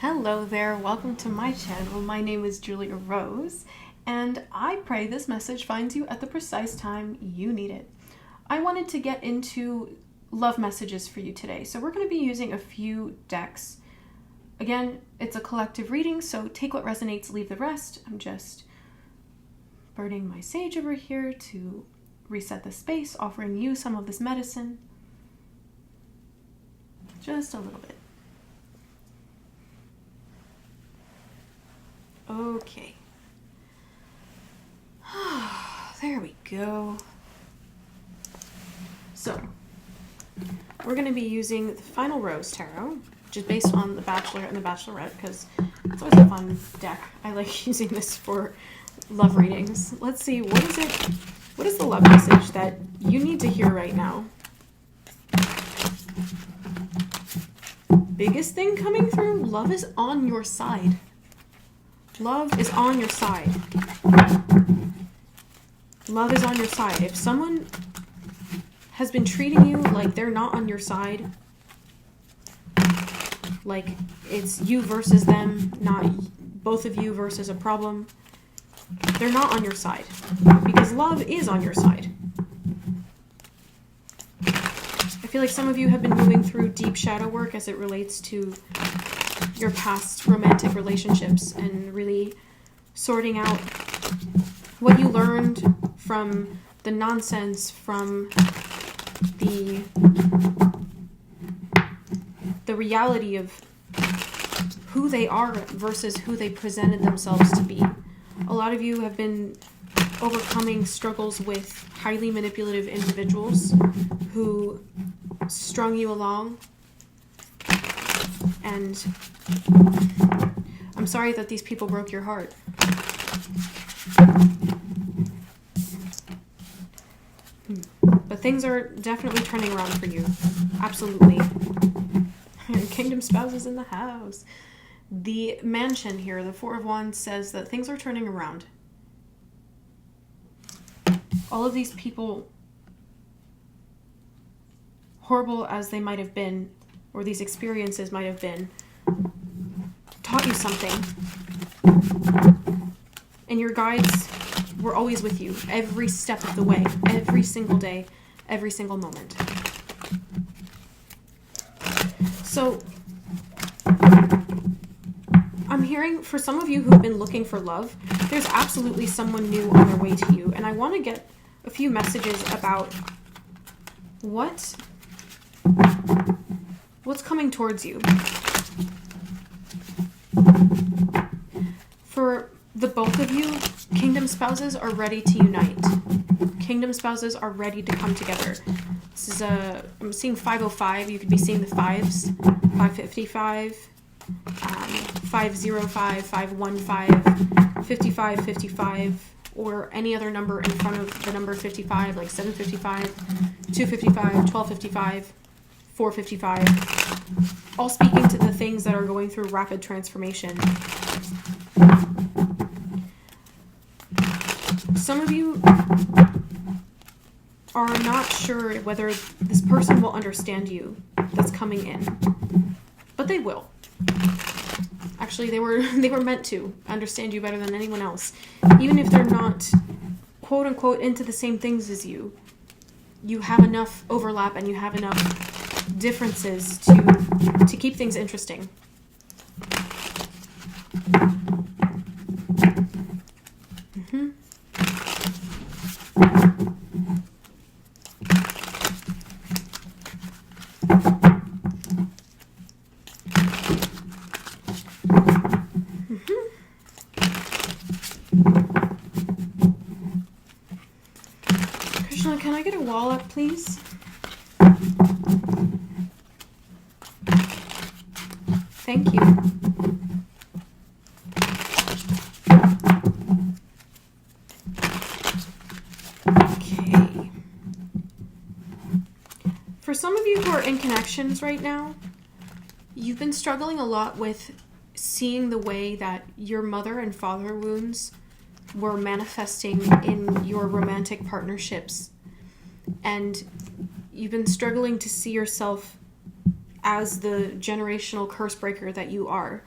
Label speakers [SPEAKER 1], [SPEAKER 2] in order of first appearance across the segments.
[SPEAKER 1] Hello there, welcome to my channel. My name is Julia Rose, and I pray this message finds you at the precise time you need it. I wanted to get into love messages for you today, so we're going to be using a few decks. Again, it's a collective reading, so take what resonates, leave the rest. I'm just burning my sage over here to reset the space, offering you some of this medicine. Just a little bit. Okay. There we go. So, we're going to be using the Final Rose Tarot, which is based on The Bachelor and The Bachelorette, because it's always a fun deck. I like using this for love readings. Let's see, what is the love message that you need to hear right now? Biggest thing coming through, love is on your side. Love is on your side. Love is on your side. If someone has been treating you like they're not on your side, like it's you versus them, not both of you versus a problem, they're not on your side. Because love is on your side. I feel like some of you have been moving through deep shadow work as it relates to your past romantic relationships and really sorting out what you learned from the nonsense, from the reality of who they are versus who they presented themselves to be. A lot of you have been overcoming struggles with highly manipulative individuals who strung you along, and I'm sorry that these people broke your heart. But things are definitely turning around for you. Absolutely. Kingdom spouses in the house. The mansion here, the Four of Wands, says that things are turning around. All of these people, horrible as they might have been, or these experiences might have been, taught you something. And your guides were always with you every step of the way, every single day, every single moment. So, I'm hearing for some of you who've been looking for love, there's absolutely someone new on their way to you. And I want to get a few messages about what's coming towards you. For the both of you, kingdom spouses are ready to unite. Kingdom spouses are ready to come together. This is I'm seeing 505. You could be seeing the fives. 555, 505, 515, 55, 55, or any other number in front of the number 55, like 755, 255, 1255, 455, all speaking to the things that are going through rapid transformation. Some of you are not sure whether this person will understand you that's coming in, but they will. Actually, they were meant to understand you better than anyone else. Even if they're not, quote unquote, into the same things as you, you have enough overlap and you have enough differences to keep things interesting. Krishna, can I get a wall up, please? Thank you. Okay. For some of you who are in connections right now, you've been struggling a lot with seeing the way that your mother and father wounds were manifesting in your romantic partnerships. And you've been struggling to see yourself as the generational curse breaker that you are.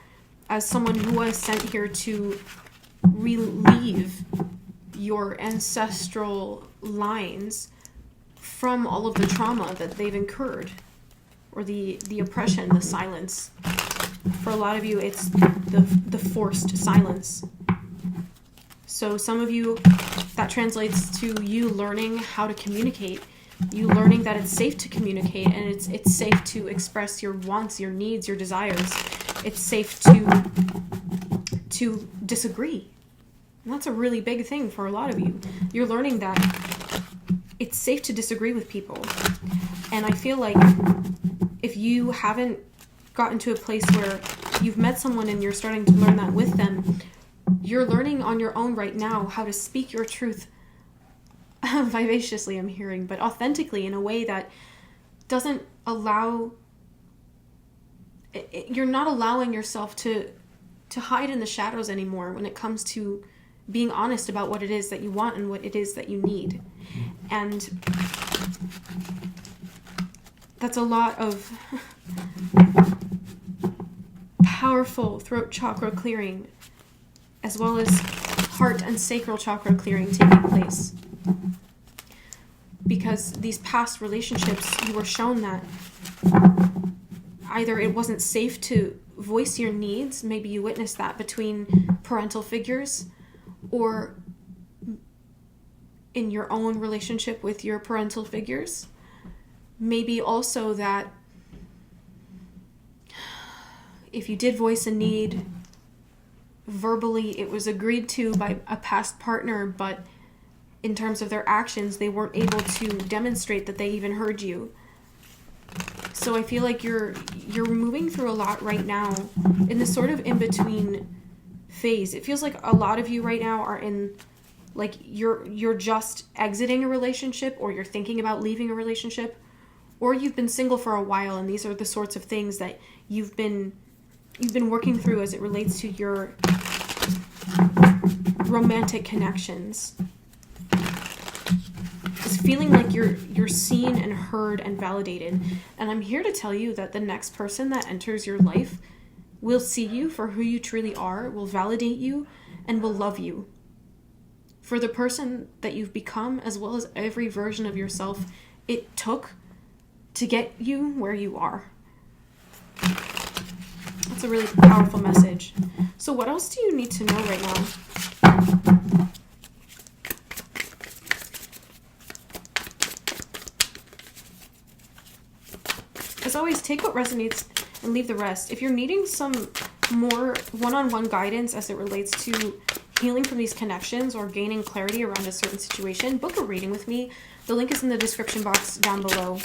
[SPEAKER 1] as someone who was sent here to relieve your ancestral lines from all of the trauma that they've incurred, or the oppression, the silence. For a lot of you, it's the forced silence. So some of you, that translates to you learning how to communicate, you learning that it's safe to communicate, and it's safe to express your wants, your needs, your desires. It's safe to disagree. And that's a really big thing for a lot of you. You're learning that it's safe to disagree with people. And I feel like if you haven't gotten to a place where you've met someone and you're starting to learn that with them, you're learning on your own right now how to speak your truth vivaciously, I'm hearing, but authentically, in a way that doesn't allow... You're not allowing yourself to hide in the shadows anymore when it comes to being honest about what it is that you want and what it is that you need. And that's a lot of powerful throat chakra clearing, as well as heart and sacral chakra clearing taking place. Because these past relationships, you were shown that either it wasn't safe to voice your needs, maybe you witnessed that between parental figures, or in your own relationship with your parental figures. Maybe also that if you did voice a need verbally, it was agreed to by a past partner, but in terms of their actions, they weren't able to demonstrate that they even heard you. So I feel like you're moving through a lot right now in this sort of in-between phase. It feels like a lot of you right now are in, like, you're just exiting a relationship, or you're thinking about leaving a relationship, or you've been single for a while, and these are the sorts of things that you've been working through as it relates to your romantic connections. It's feeling like you're seen and heard and validated. And I'm here to tell you that the next person that enters your life will see you for who you truly are, will validate you, and will love you for the person that you've become, as well as every version of yourself it took to get you where you are. That's a really powerful message. So what else do you need to know right now? As always, take what resonates and leave the rest. If you're needing some more one-on-one guidance as it relates to healing from these connections or gaining clarity around a certain situation, book a reading with me. The link is in the description box down below.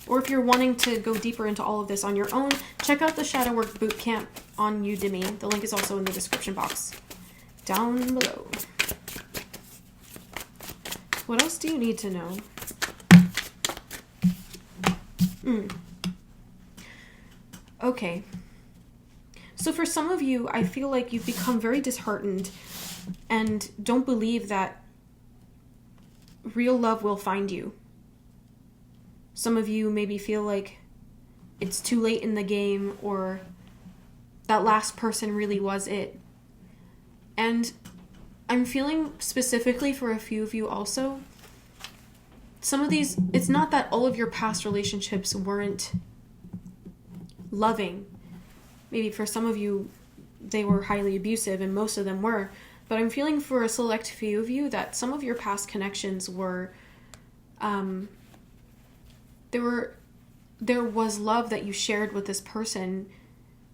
[SPEAKER 1] Or if you're wanting to go deeper into all of this on your own, check out the Shadow Work Bootcamp on Udemy. The link is also in the description box down below. What else do you need to know? Okay. So for some of you, I feel like you've become very disheartened and don't believe that real love will find you. Some of you maybe feel like it's too late in the game, or that last person really was it. And I'm feeling specifically for a few of you also, some of these, it's not that all of your past relationships weren't loving. Maybe for some of you, they were highly abusive, and most of them were. But I'm feeling for a select few of you that some of your past connections were, there was love that you shared with this person.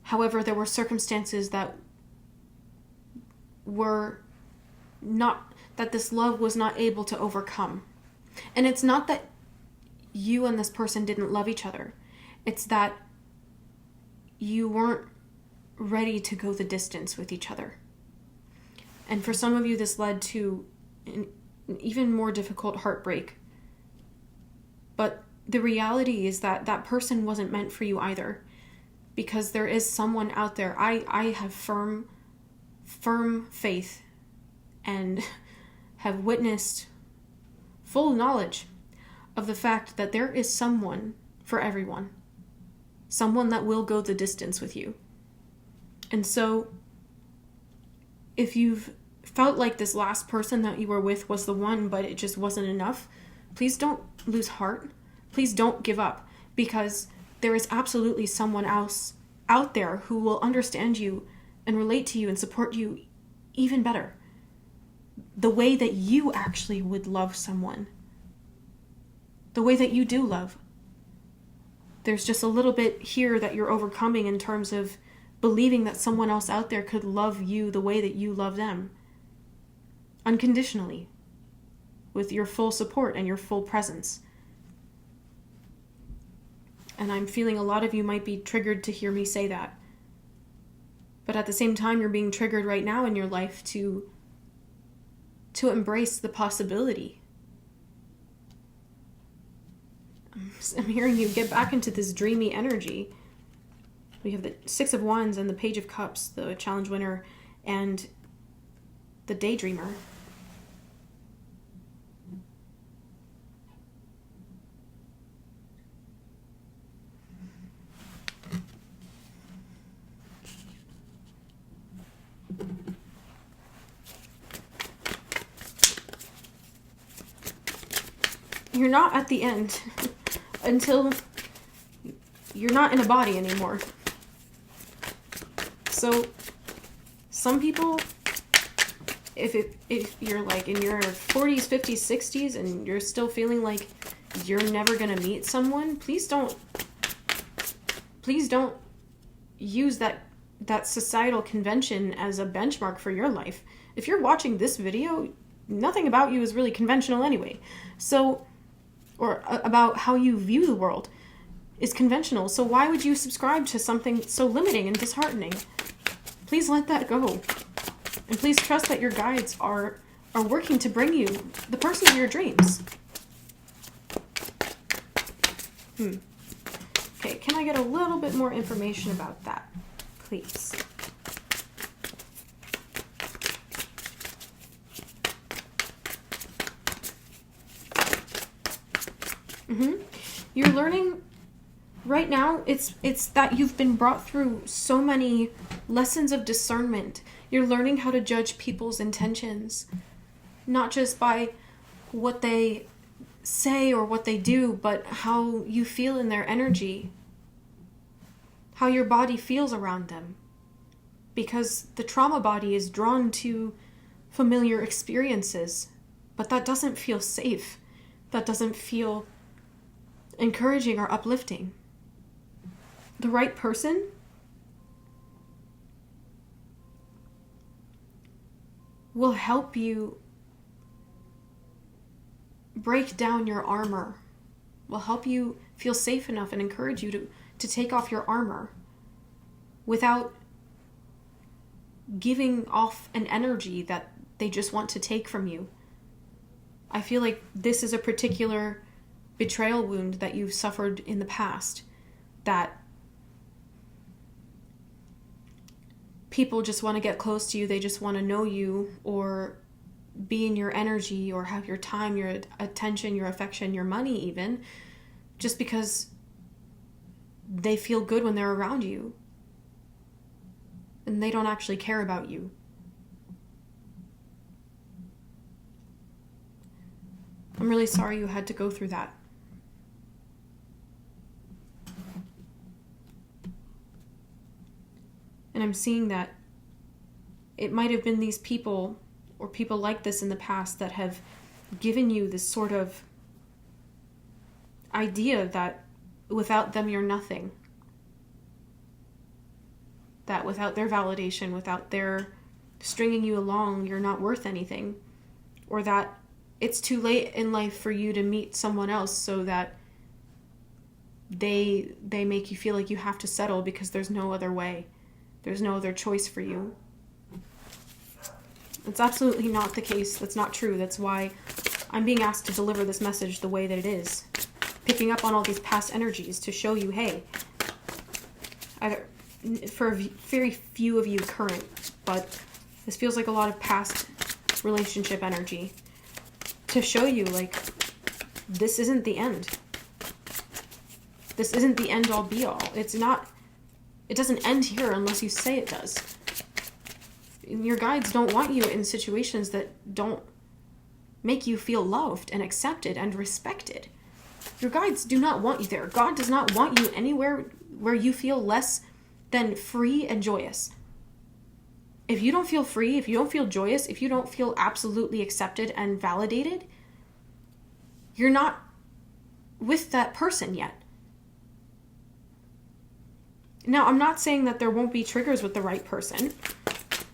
[SPEAKER 1] However, there were circumstances that were not, that this love was not able to overcome. And it's not that you and this person didn't love each other. It's that you weren't ready to go the distance with each other. And for some of you, this led to an even more difficult heartbreak. But the reality is that that person wasn't meant for you either, because there is someone out there. I have firm faith and have witnessed full knowledge of the fact that there is someone for everyone. someone that will go the distance with you. And so if you've felt like this last person that you were with was the one, but it just wasn't enough, please don't lose heart. Please don't give up, because there is absolutely someone else out there who will understand you and relate to you and support you even better. The way that you actually would love someone. The way that you do love. There's just a little bit here that you're overcoming in terms of believing that someone else out there could love you the way that you love them. Unconditionally. With your full support and your full presence. And I'm feeling a lot of you might be triggered to hear me say that. But at the same time, you're being triggered right now in your life to embrace the possibility. I'm hearing you get back into this dreamy energy. We have the Six of Wands and the Page of Cups, the challenge winner, and the daydreamer. You're not at the end until you're not in a body anymore. So some people, if you're like in your 40s, 50s, 60s and you're still feeling like you're never going to meet someone, please don't use that societal convention as a benchmark for your life. If you're watching this video, nothing about you is really conventional anyway. So, or about how you view the world is conventional. So why would you subscribe to something so limiting and disheartening? Please let that go. And please trust that your guides are working to bring you the person of your dreams. Okay, can I get a little bit more information about that, please? You're learning right now, it's that you've been brought through so many lessons of discernment. You're learning how to judge people's intentions, not just by what they say or what they do, but how you feel in their energy, how your body feels around them. Because the trauma body is drawn to familiar experiences, but that doesn't feel safe. That doesn't feel encouraging or uplifting. The right person will help you break down your armor, will help you feel safe enough and encourage you to take off your armor without giving off an energy that they just want to take from you. I feel like this is a particular betrayal wound that you've suffered in the past, that people just want to get close to you, they just want to know you or be in your energy or have your time, your attention, your affection, your money even, just because they feel good when they're around you and they don't actually care about you. I'm really sorry you had to go through that. And I'm seeing that it might have been these people or people like this in the past that have given you this sort of idea that without them you're nothing. That without their validation, without their stringing you along, you're not worth anything. Or that it's too late in life for you to meet someone else so that they make you feel like you have to settle because there's no other way. There's no other choice for you. It's absolutely not the case. That's not true. That's why I'm being asked to deliver this message the way that it is. Picking up on all these past energies to show you, hey, for very few of you current, but this feels like a lot of past relationship energy. To show you, like, this isn't the end. This isn't the end all be all. It doesn't end here unless you say it does. Your guides don't want you in situations that don't make you feel loved and accepted and respected. Your guides do not want you there. God does not want you anywhere where you feel less than free and joyous. If you don't feel free, if you don't feel joyous, if you don't feel absolutely accepted and validated, you're not with that person yet. Now, I'm not saying that there won't be triggers with the right person.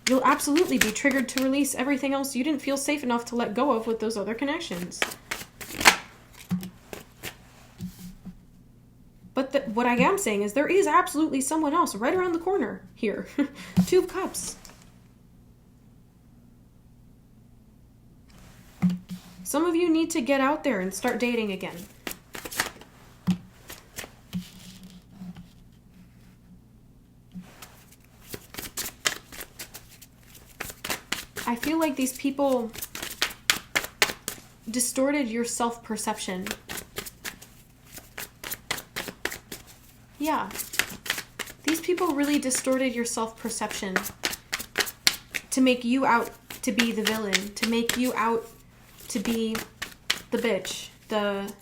[SPEAKER 1] You'll absolutely be triggered to release everything else you didn't feel safe enough to let go of with those other connections. But what I am saying is there is absolutely someone else right around the corner here. Two of Cups. Some of you need to get out there and start dating again. I feel like these people distorted your self-perception. Yeah. These people really distorted your self-perception to make you out to be the villain, to make you out to be the bitch, the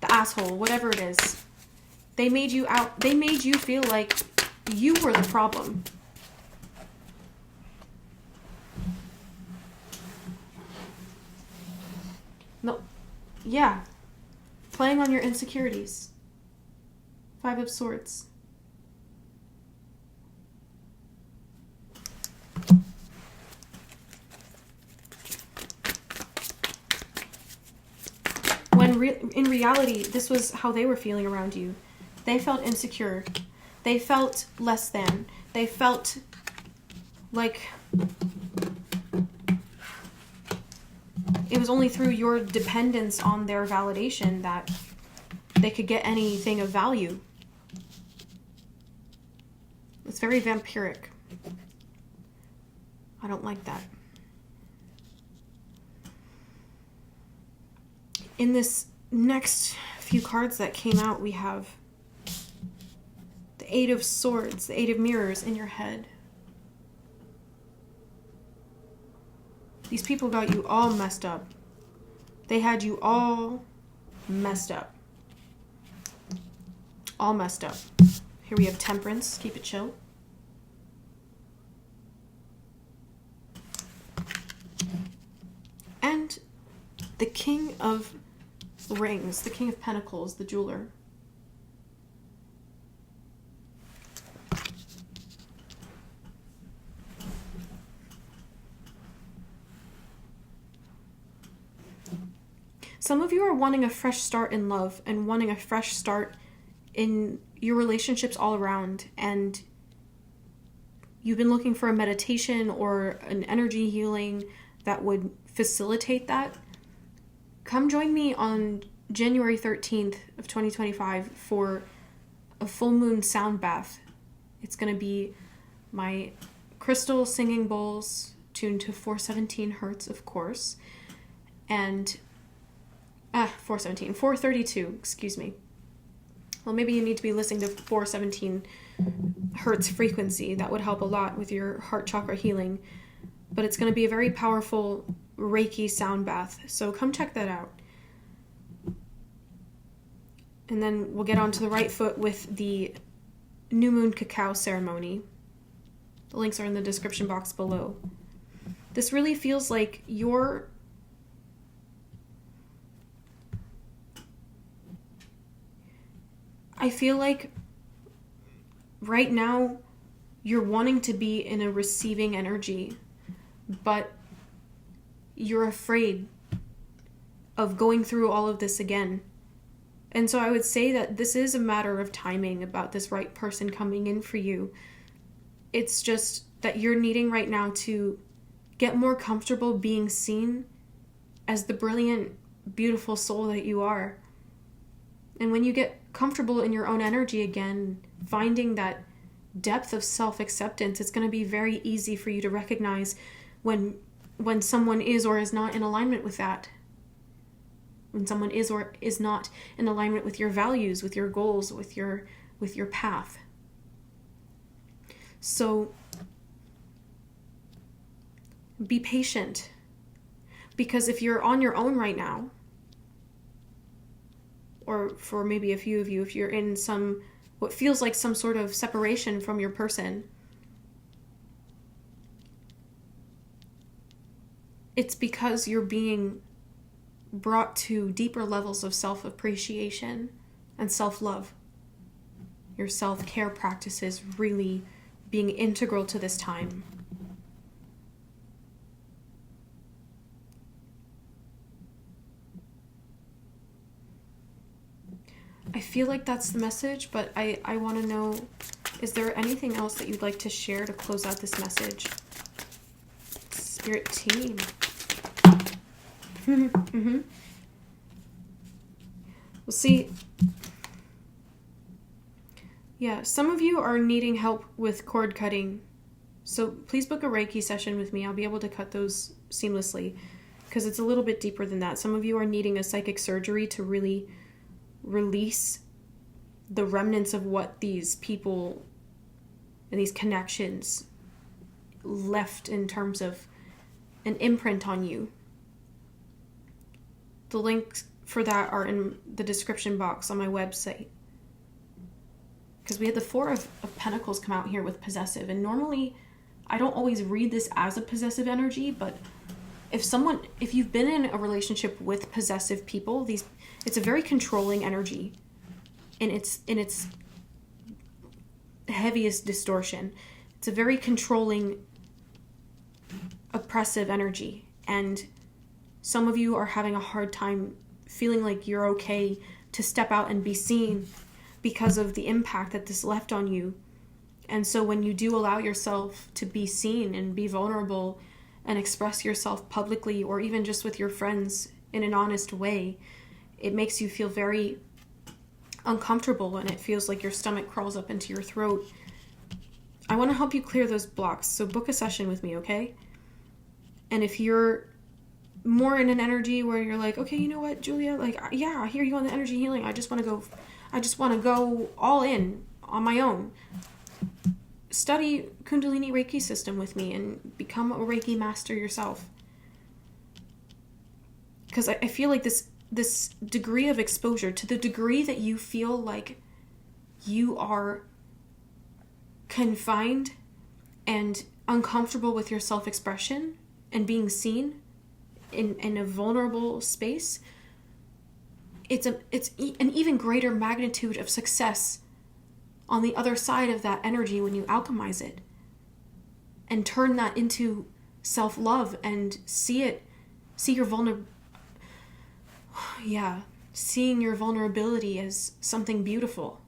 [SPEAKER 1] asshole, whatever it is. They made you feel like you were the problem. No, yeah. Playing on your insecurities. 5 of Swords. When in reality, this was how they were feeling around you. They felt insecure. They felt less than. They felt like it was only through your dependence on their validation that they could get anything of value. It's very vampiric. I don't like that. In this next few cards that came out, we have the 8 of Swords, the 8 of Mirrors in your head. These people got you all messed up. They had you all messed up. All messed up. Here we have Temperance. Keep it chill. And the King of Rings, the King of Pentacles, the jeweler. Some of you are wanting a fresh start in love and wanting a fresh start in your relationships all around, and you've been looking for a meditation or an energy healing that would facilitate that. Come join me on January 13th of 2025 for a full moon sound bath. It's going to be my crystal singing bowls tuned to 417 hertz, of course, and 432, excuse me. Well, maybe you need to be listening to 417 hertz frequency. That would help a lot with your heart chakra healing. But it's going to be a very powerful Reiki sound bath. So come check that out. And then we'll get on to the right foot with the New Moon Cacao ceremony. The links are in the description box below. This really feels like I feel like right now you're wanting to be in a receiving energy, but you're afraid of going through all of this again. And so I would say that this is a matter of timing about this right person coming in for you. It's just that you're needing right now to get more comfortable being seen as the brilliant, beautiful soul that you are. And when you get comfortable in your own energy again, finding that depth of self-acceptance, it's going to be very easy for you to recognize when someone is or is not in alignment with that. when someone is or is not in alignment with your values, with your goals, with your path. So be patient, because if you're on your own right now, or for maybe a few of you, if you're in what feels like some sort of separation from your person, it's because you're being brought to deeper levels of self-appreciation and self-love. Your self-care practices really being integral to this time. I feel like that's the message, but I want to know, is there anything else that you'd like to share to close out this message? Spirit team. Mm-hmm. Well, see, yeah, some of you are needing help with cord cutting, so please book a Reiki session with me. I'll be able to cut those seamlessly, because it's a little bit deeper than that. Some of you are needing a psychic surgery to really release the remnants of what these people and these connections left in terms of an imprint on you. The links for that are in the description box on my website. Because we had the Four of Pentacles come out here with possessive, and normally I don't always read this as a possessive energy, but if you've been in a relationship with possessive people, it's a very controlling energy in its heaviest distortion. It's a very controlling, oppressive energy, and some of you are having a hard time feeling like you're okay to step out and be seen because of the impact that this left on you. And so when you do allow yourself to be seen and be vulnerable and express yourself publicly, or even just with your friends in an honest way, it makes you feel very uncomfortable, and it feels like your stomach crawls up into your throat. I want to help you clear those blocks, so book a session with me, okay? And if you're more in an energy where you're like, okay, you know what, Julia, like, yeah, I hear you on the energy healing, I just want to go all in on my own. Study Kundalini Reiki system with me and become a Reiki master yourself. Because I feel like this degree of exposure, to the degree that you feel like you are confined and uncomfortable with your self-expression and being seen in a vulnerable space, it's an even greater magnitude of success on the other side of that energy when you alchemize it and turn that into self-love and see your seeing your vulnerability as something beautiful.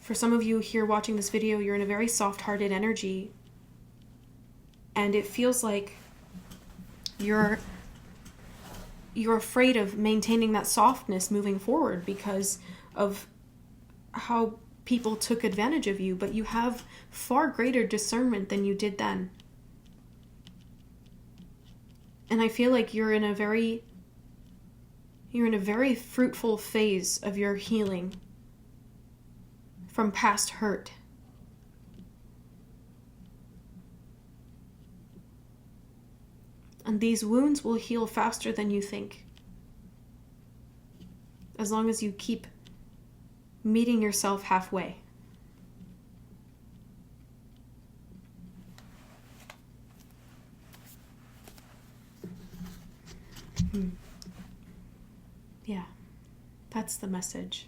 [SPEAKER 1] For some of you here watching this video, you're in a very soft-hearted energy, and it feels like you're afraid of maintaining that softness moving forward because of how people took advantage of you, but you have far greater discernment than you did then. And I feel like you're in a very fruitful phase of your healing from past hurt. And these wounds will heal faster than you think, as long as you keep meeting yourself halfway. Yeah, that's the message.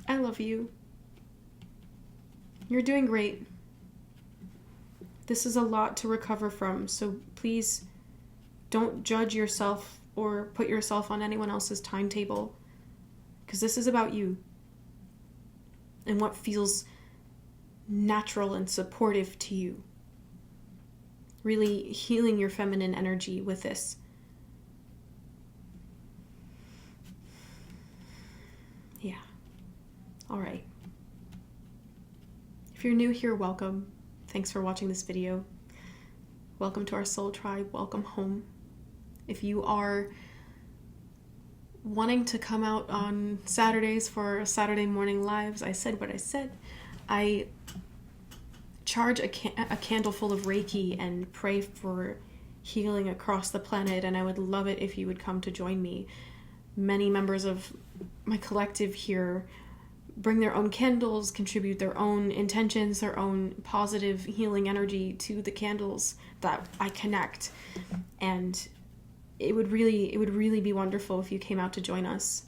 [SPEAKER 1] I love you. You're doing great. This is a lot to recover from, so please don't judge yourself or put yourself on anyone else's timetable, because this is about you and what feels natural and supportive to you. Really healing your feminine energy with this. Yeah. All right. If you're new here, welcome. Thanks for watching this video. Welcome to our soul tribe. Welcome home. If you are wanting to come out on Saturdays for Saturday morning lives, I said what I said. I charge a candle full of Reiki and pray for healing across the planet, and I would love it if you would come to join me. Many members of my collective here bring their own candles, contribute their own intentions, their own positive healing energy to the candles that I connect. And it would really be wonderful if you came out to join us.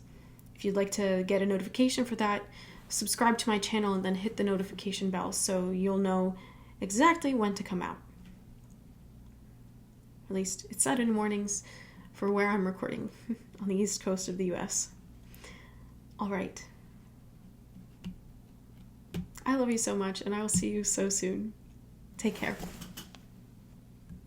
[SPEAKER 1] If you'd like to get a notification for that, subscribe to my channel and then hit the notification bell so you'll know exactly when to come out. At least it's Saturday mornings for where I'm recording on the east coast of the US. All right. I love you so much, and I will see you so soon. Take care.